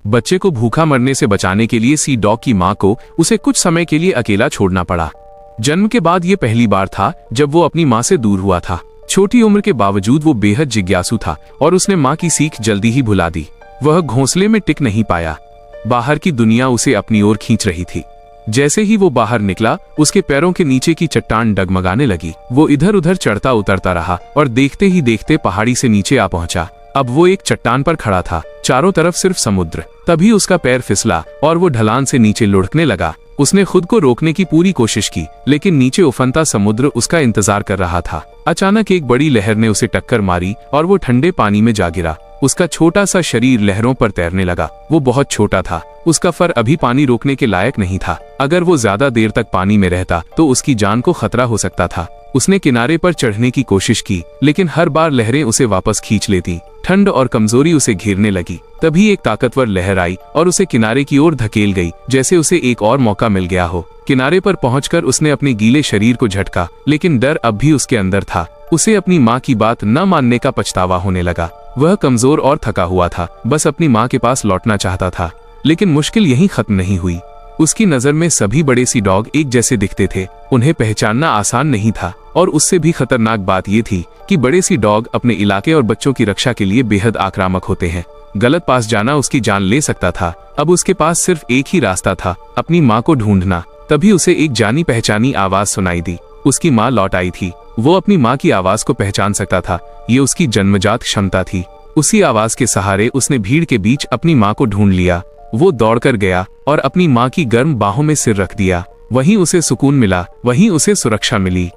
बच्चे को भूखा मरने से बचाने के लिए सी डॉग की मां को उसे कुछ समय के लिए अकेला छोड़ना पड़ा। जन्म के बाद ये पहली बार था जब वो अपनी मां से दूर हुआ था। छोटी उम्र के बावजूद वो बेहद जिज्ञासु था और उसने मां की सीख जल्दी ही भुला दी। वह घोंसले में टिक नहीं पाया। बाहर की दुनिया उसे अपनी ओर खींच रही थी। जैसे ही वो बाहर निकला, उसके पैरों के नीचे की चट्टान डगमगाने लगी। वो इधर उधर चढ़ता उतरता रहा और देखते ही देखते पहाड़ी से नीचे आ पहुंचा। अब वो एक चट्टान पर खड़ा था, चारों तरफ सिर्फ समुद्र। तभी उसका पैर फिसला और वो ढलान से नीचे लुढ़कने लगा। उसने खुद को रोकने की पूरी कोशिश की, लेकिन नीचे उफनता समुद्र उसका इंतजार कर रहा था। अचानक एक बड़ी लहर ने उसे टक्कर मारी और वो ठंडे पानी में जा गिरा। उसका छोटा सा शरीर लहरों पर तैरने लगा। वो बहुत छोटा था, उसका फर अभी पानी रोकने के लायक नहीं था। अगर वो ज्यादा देर तक पानी में रहता तो उसकी जान को खतरा हो सकता था। उसने किनारे पर चढ़ने की कोशिश की, लेकिन हर बार लहरें उसे वापस खींच लेती। ठंड और कमजोरी उसे घेरने लगी। तभी एक ताकतवर लहर आई और उसे किनारे की ओर धकेल गई, जैसे उसे एक और मौका मिल गया हो। किनारे पर पहुंचकर उसने अपने गीले शरीर को झटका, लेकिन डर अब भी उसके अंदर था। उसे अपनी माँ की बात न मानने का पछतावा होने लगा। वह कमजोर और थका हुआ था, बस अपनी माँ के पास लौटना चाहता था। लेकिन मुश्किल यहीं खत्म नहीं हुई। उसकी नजर में सभी बड़े सी डॉग एक जैसे दिखते थे। उन्हें पहचानना आसान नहीं था, और उससे भी खतरनाक बात यह थी कि बड़े सी डॉग अपने इलाके और बच्चों की रक्षा के लिए बेहद आक्रामक होते हैं। गलत पास जाना उसकी जान ले सकता था। अब उसके पास सिर्फ एक ही रास्ता था, अपनी माँ को ढूंढना। तभी उसे एक जानी पहचानी आवाज सुनाई दी। उसकी माँ लौट आई थी। वो अपनी माँ की आवाज को पहचान सकता था। ये उसकी जन्मजात क्षमता थी। उसी आवाज के सहारे उसने भीड़ के बीच अपनी माँ को ढूंढ लिया। वो दौड़कर गया और अपनी माँ की गर्म बाहों में सिर रख दिया। वहीं उसे सुकून मिला, वहीं उसे सुरक्षा मिली।